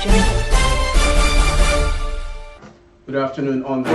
Good afternoon on the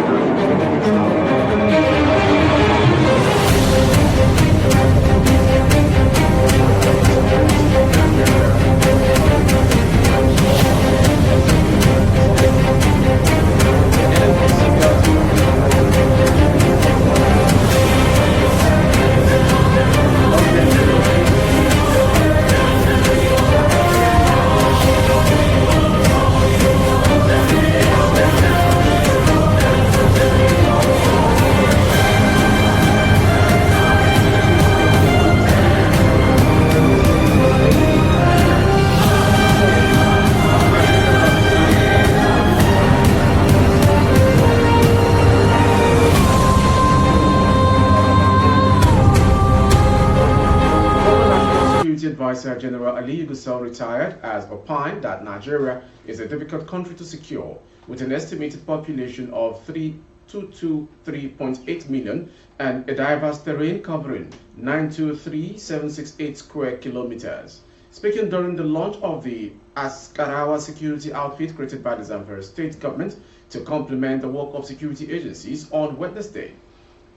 Advisor General Ali Gusau retired has opined that Nigeria is a difficult country to secure, with an estimated population of 3.8 million and a diverse terrain covering 923,768 square kilometers. Speaking during the launch of the Askarawa security outfit created by the Zamfara state government to complement the work of security agencies on Wednesday,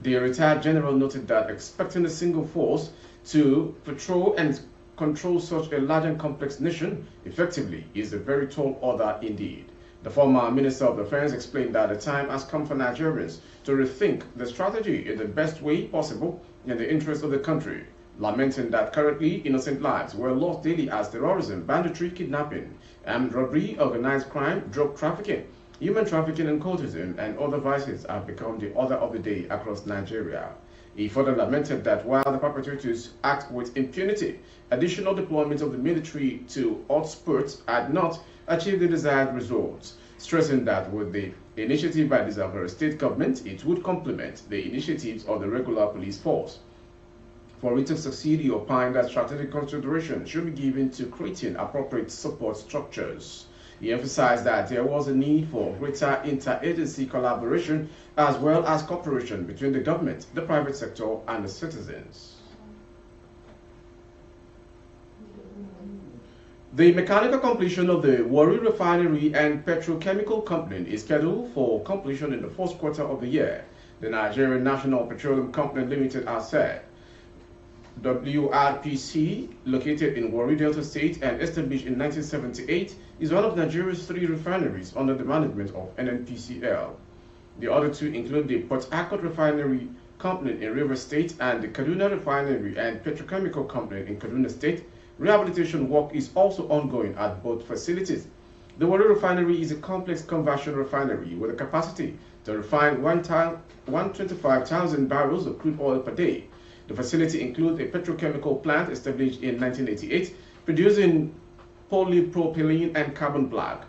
the retired general noted that expecting a single force to patrol and control such a large and complex nation effectively is a very tall order indeed. The former Minister of Defense explained that the time has come for Nigerians to rethink the strategy in the best way possible in the interest of the country, lamenting that currently innocent lives were lost daily as terrorism, banditry, kidnapping, armed robbery, organized crime, drug trafficking, human trafficking and cultism, and other vices have become the order of the day across Nigeria. He further lamented that while the perpetrators act with impunity, additional deployment of the military to hotspots had not achieved the desired results, stressing that with the initiative by the Zamfara state government, it would complement the initiatives of the regular police force. For it to succeed, he opined that strategic consideration should be given to creating appropriate support structures. He emphasized that there was a need for greater interagency collaboration as well as cooperation between the government, the private sector, and the citizens. The mechanical completion of the Warri Refinery and Petrochemical Company is scheduled for completion in the first quarter of the year, the Nigerian National Petroleum Company Limited has said. WRPC, located in Warri Delta State and established in 1978, is one of Nigeria's 3 refineries under the management of NNPCL. The other 2 include the Port Harcourt Refinery Company in Rivers State and the Kaduna Refinery and Petrochemical Company in Kaduna State. Rehabilitation work is also ongoing at both facilities. The Warri Refinery is a complex conversion refinery with a capacity to refine 125,000 barrels of crude oil per day. The facility includes a petrochemical plant established in 1988, producing polypropylene and carbon black.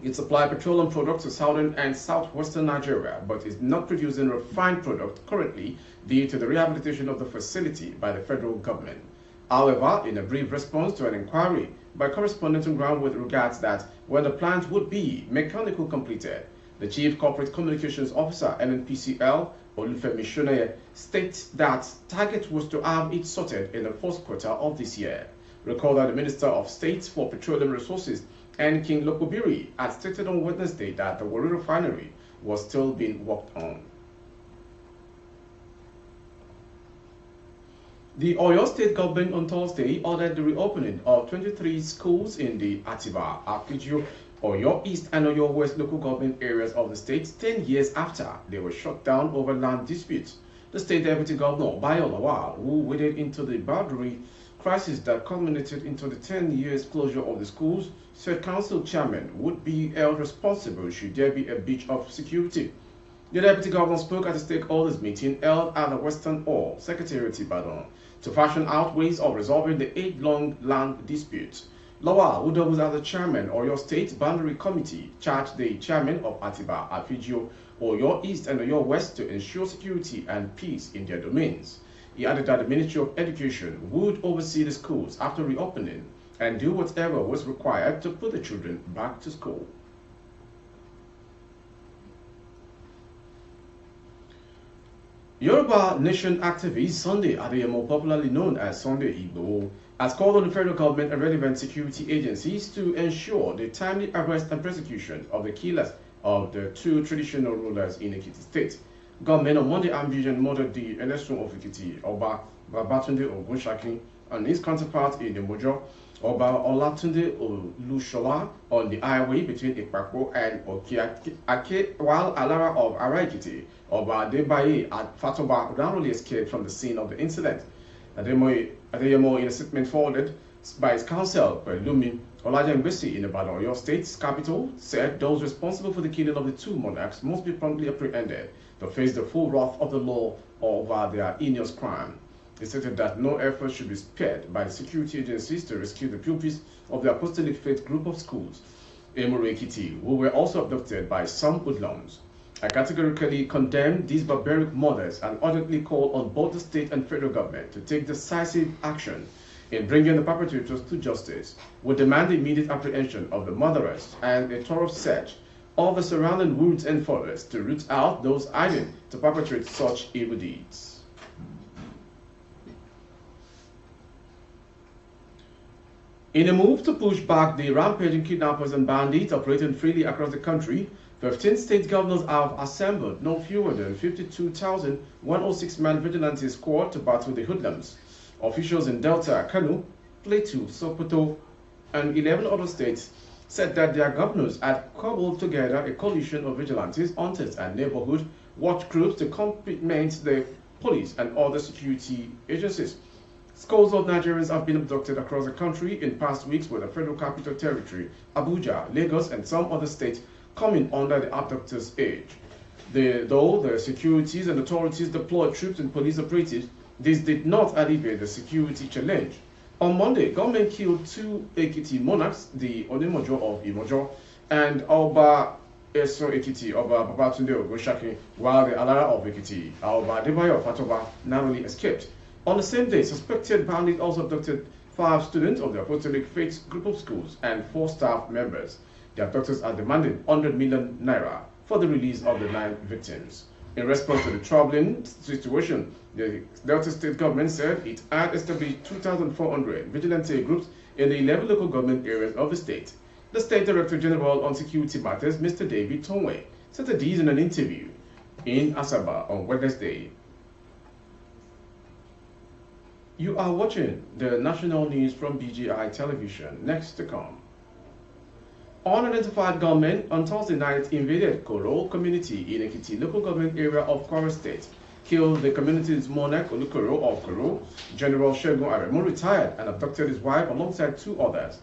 It supplies petroleum products to southern and southwestern Nigeria, but is not producing refined product currently due to the rehabilitation of the facility by the federal government. However, in a brief response to an inquiry by correspondent on ground with regards that when the plant would be mechanically completed, the Chief Corporate Communications Officer, NNPCL, Olufemi Shoneye, states that target was to have it sorted in the first quarter of this year. Recall that the Minister of State for Petroleum Resources, N. King Lokobiri, had stated on Wednesday that the Warri Refinery was still being worked on. The Oyo State government on Thursday ordered the reopening of 23 schools in the Atiba, Afijio, Oyo East and Oyo West local government areas of the state 10 years after they were shut down over land disputes. The state deputy governor, Bayo Lawal, who waded into the boundary crisis that culminated into the 10 years closure of the schools, said council chairman would be held responsible should there be a breach of security. The deputy governor spoke at a stakeholders meeting held at the Western Hall, Secretariat Ibadan, to fashion out ways of resolving the 8-long land dispute. Lawal, who doubles as the chairman of Oyo State Boundary Committee, charged the chairman of Atiba, Afijio, Oyo East and Oyo West to ensure security and peace in their domains. He added that the Ministry of Education would oversee the schools after reopening and do whatever was required to put the children back to school. Yoruba Nation activist Sunday Adeyemo, popularly known as Sunday Igboho, has called on the federal government and relevant security agencies to ensure the timely arrest and prosecution of the killers of the two traditional rulers in Ekiti State. Government on Monday ambushed murdered the Elestron of Ekiti, Oba Babatunde Ogunshaki, and his counterpart in the Mojo, Oba Olatunde Olushola, on the highway between Ikpakpo and Okiake, while Alara of Araikiti, Oba Debaye at Fatoba, narrowly escaped from the scene of the incident. Adeyemo, in a statement forwarded by his counsel, Pelumi Olajengbesi in the Oyo State's capital, said those responsible for the killing of the two monarchs must be promptly apprehended to face the full wrath of the law over their heinous crime. He stated that no effort should be spared by the security agencies to rescue the pupils of the Apostolic Faith group of schools, Emuru Ekiti, who were also abducted by some hoodlums. I categorically condemn these barbaric murders and urgently call on both the state and federal government to take decisive action in bringing the perpetrators to justice. We demand the immediate apprehension of the murderers and a thorough search of the surrounding woods and forests to root out those hiding to perpetrate such evil deeds. In a move to push back the rampaging kidnappers and bandits operating freely across the country, 15 state governors have assembled no fewer than 52,106-man vigilante squad to battle the hoodlums. Officials in Delta, Kano, Plateau, Sokoto, and 11 other states said that their governors had cobbled together a coalition of vigilantes, hunters, and neighborhood watch groups to complement the police and other security agencies. Scores of Nigerians have been abducted across the country in past weeks, with the Federal Capital Territory, Abuja, Lagos, and some other states coming under the abductors' age. Though the securities and authorities deployed troops and police operatives, this did not alleviate the security challenge. On Monday, government killed two Ekiti monarchs, the Onemojo of Imojo and Oba Eso Ekiti, Oba Babatunde Ogunshaki, while the Alara of Ekiti, Oba Debayo of Fatoba, narrowly escaped. On the same day, suspected bandits also abducted 5 students of the Apostolic Faith group of schools and 4 staff members. The abductors are demanding 100 million naira for the release of the 9 victims. In response to the troubling situation, the Delta State government said it had established 2,400 vigilante groups in the 11 local government areas of the state. The State Director General on Security Matters, Mr. David Tonwe, said these in an interview in Asaba on Wednesday. You are watching the national news from BGI Television. Next to come. Unidentified gunmen on Thursday night invaded Koro community in Ekiti local government area of Kwara State, killed the community's monarch Olukoro of Koro, General Shegun Aremu, retired, and abducted his wife alongside 2 others.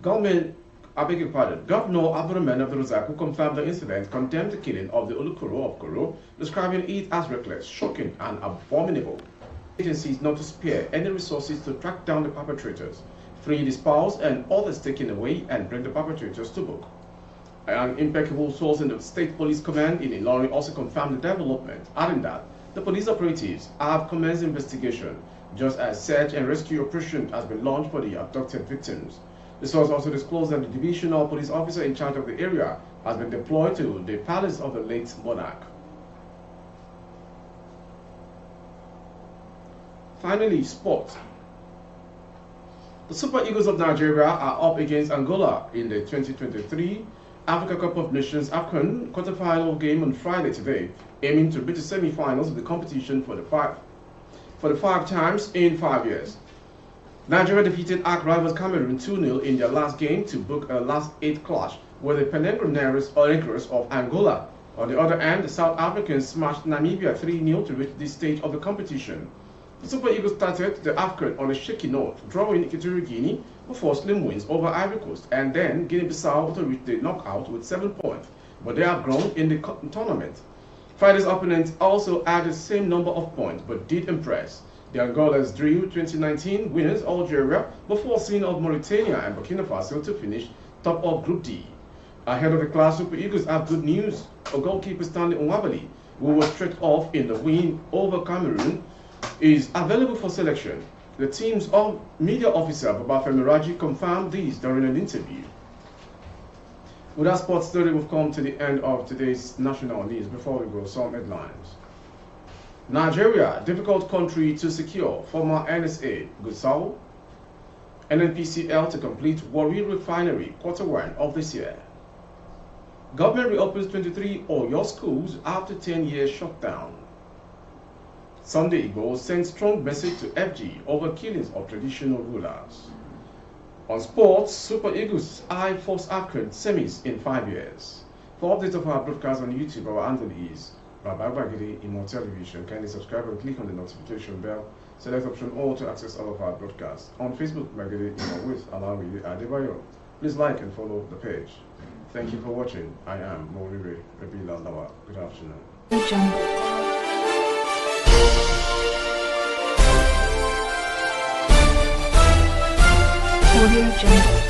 Governor Abdurrahman Abdurrazak, who confirmed the incident, condemned the killing of the Olukoro of Koro, describing it as reckless, shocking, and abominable. Agencies not to spare any resources to track down the perpetrators, free the spouse and others taken away, and bring the perpetrators to book. An impeccable source in the State Police Command in Ilorin also confirmed the development, adding that the police operatives have commenced investigation, just as search and rescue operation has been launched for the abducted victims. The source also disclosed that the divisional police officer in charge of the area has been deployed to the palace of the late monarch. Finally, sports. The Super Eagles of Nigeria are up against Angola in the 2023 Africa Cup of Nations AFCON quarterfinal game on Friday today, aiming to reach the semi-finals of the competition for the five times in 5 years. Nigeria defeated arch rivals Cameroon 2-0 in their last game to book a last 8 clash with the Penegrineros of Angola. On the other hand, the South Africans smashed Namibia 3-0 to reach this stage of the competition. The Super Eagles started the AFCON on a shaky note, drawing Equatorial Guinea before slim wins over Ivory Coast, and then Guinea-Bissau to reach the knockout with 7 points, but they have grown in the tournament. Friday's opponents also had the same number of points, but did impress. The Angolas drew 2019 winners Algeria before seeing out Mauritania and Burkina Faso to finish top of Group D. Ahead of the class, Super Eagles have good news. Goalkeeper Stanley Nwabali, who was struck off in the win over Cameroon, is available for selection. The team's media officer, Babafemi Raji, confirmed this during an interview. With that sports story, we've come to the end of today's national news. Before we go, some headlines. Nigeria, difficult country to secure. Former NSA, Gusau. NNPCL to complete Warri Refinery, Q1 of this year. Government reopens 23 Oyo schools after 10-year shutdown. Sunday Igboho sends strong message to FG over killings of traditional rulers. On sports, Super Eagles eye force AFCON semis in 5 years. For updates of our broadcast on YouTube, our handle is Baba Bagidi Imo Television. Kindly subscribe and click on the notification bell. Select option all to access all of our broadcasts. On Facebook, Bagidi Imo with Alawi Adebayo. Please like and follow the page. Thank you for watching. I am Morire Rebila Lawa. Good afternoon. Audio Jungle.